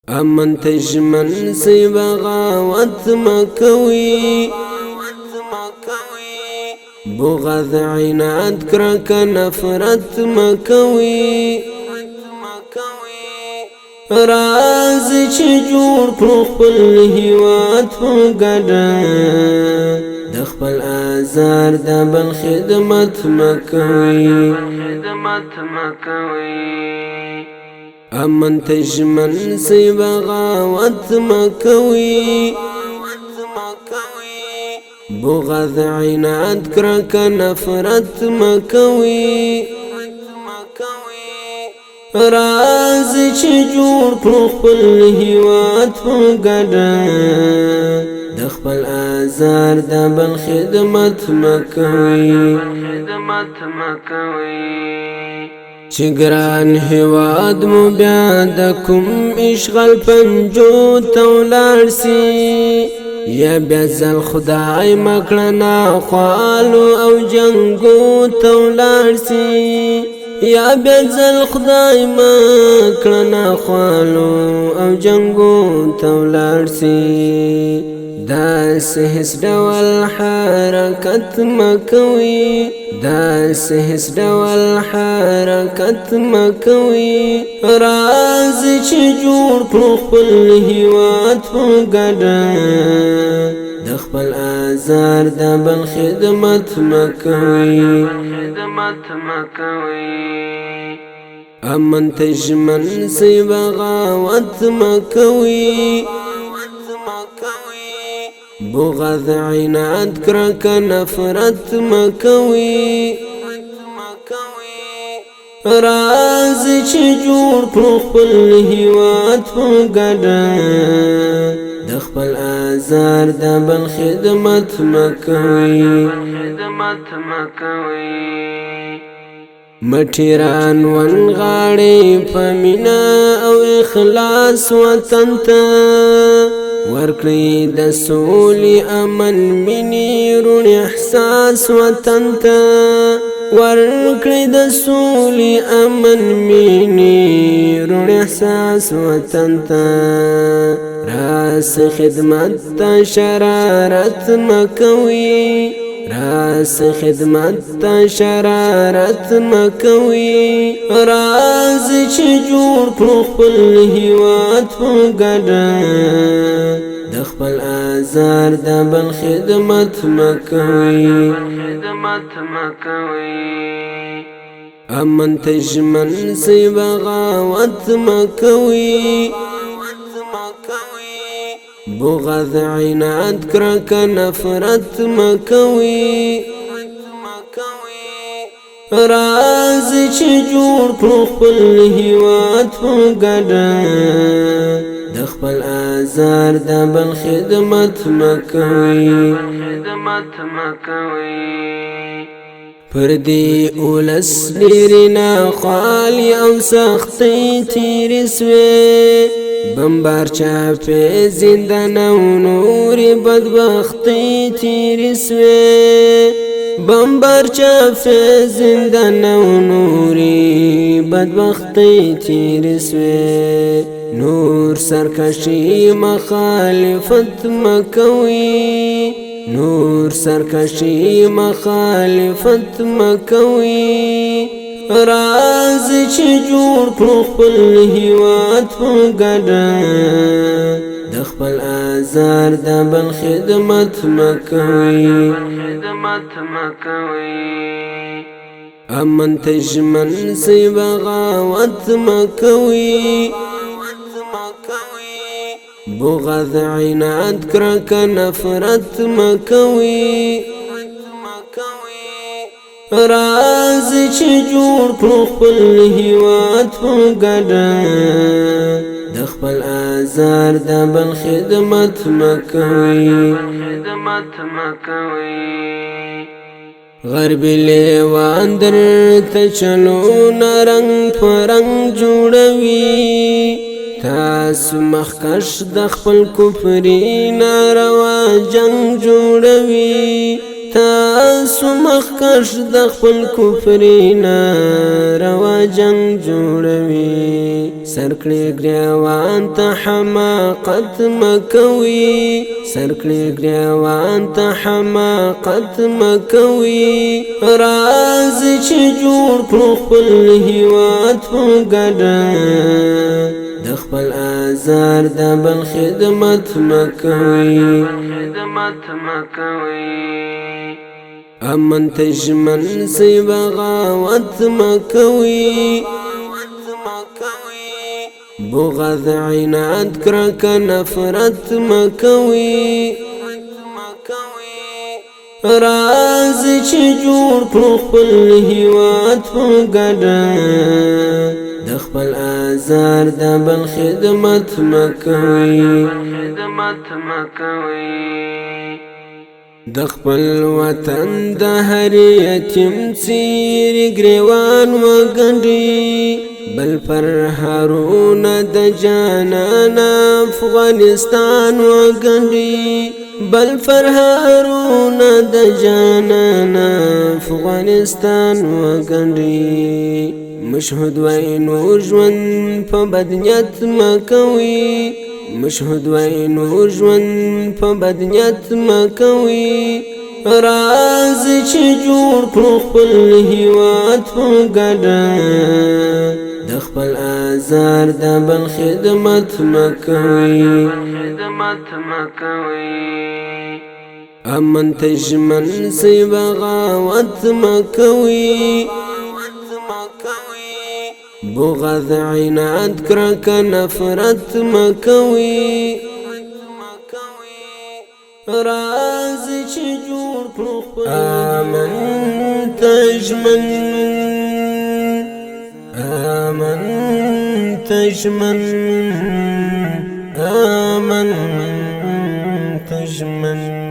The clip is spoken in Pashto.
امن تجمن سی بغاوت مکوی بغض عناد کرک نفرت مکوی راز چی جوړ کړو خپل هیواد په ګډه د خپل آزار د بل خدمت مکوی امن تجمن سی بغاوت مکوی بغض عناد کرک نفرت مکوی راز چی جوړ کړو خپل هیواد په ګډه د خپل آزار د بل خدمت مکوی چې ګران هیواد مو بیا د کوم اشغال پنجو ته ولاړ سي یا بیا ځل خدای مکړه ناخوالو او جنګو ته ولاړ سي یا بیا ځل خدای مکړه ناخوالو او جنګو ته ولاړ سي داسې هیڅ ډول حرکت مکوي داسې هیڅ ډول حرکت مکوي راز چې جوړ کړو خپل هیواد په ګډه د خپل آزار د بل خدمت مکوي امن تجمن سی بغاوت مکوي بغض عناد کرک نفرت مکوی راز چی جوړ کړو خپل هیواد په ګډه د خپل آزار د بل خدمت مکوی مټیران ونغاړي په مینا او اخلاص وطن ته ورکړي د سولې امن مینې روڼ احساس وطن ته ورکړي د سولې امن مینې روڼ احساس وطن ته راس خدمت ته شرارت مکوي راس خدمت ته شرارت مکوي راز چې جوړ کړو خپل هیواد په ګډه د خپل آزار د بل خدمت مکوي امن تجمن سی بغاوت مکوي بغض عناد کرک نفرت مکوی راز چی جوړ کړو خپل هیواد په ګډه د خپل آزار د بل خدمت مکوی پر دی اولس ډیرې ناخوالې او سختۍ تیرې سوې بمبار چاپې زندان او نورې بدبختۍ تیرې سوې بمبار چاپې زندان او نورې بدبختۍ تیرې سوې نور سرکشي مخالفت مکوي نور سرکشي مخالفت مکوي راز چې جوړ کړو خپل هیواد په ګډه د خپل آزار د بل خدمت مکوي امن تجمن سی بغاوت مکوي بغض عناد کرک نفرت مکوي راز چې جوړ کړو خپل هیواد په ګډه د خپل آزار د بل خدمت مکوي غربي لیوان درته چلونه رنګ په رنګ جوړوي تاسو مخکش د خپل کفري ناروا جنګ جوړوي تاسو مخکش د خپل کفرینا روا جنگ جوړوي سرکړي ګریوان ته حماقت مکوي سرکړي ګریوان ته حماقت مکوي راز چې جوړ کړو خپل هیواد په ګډه د خپل آزار د بل خدمت مکوي امن تجمن سی بغاوت مکوي بغض عناد کرک نفرت مکوي راز چې جوړ کړو خپل هیواد په ګډه د خپل آزار د بل خدمت مکوي د خپل وطن د هر یتیم څیرې ګریوان وګنډي بل پر هارون د جانان افغانستان وګنډي بل پر هارون د جانان افغانستان وګنډي مشهود وای نور ژوند په بدنیت مکوي مشهود وای نور ژوند په بدنیت مکوي راز چې جوړ کړو خپل هیواد په ګډه د خپل آزار د بل خدمت مکوي امن تجمن سی بغاوت مکوي بغض عناد کرک نفرت مکوي راز چې جوړ کړو امن تجمن امن تجمن امن تجمن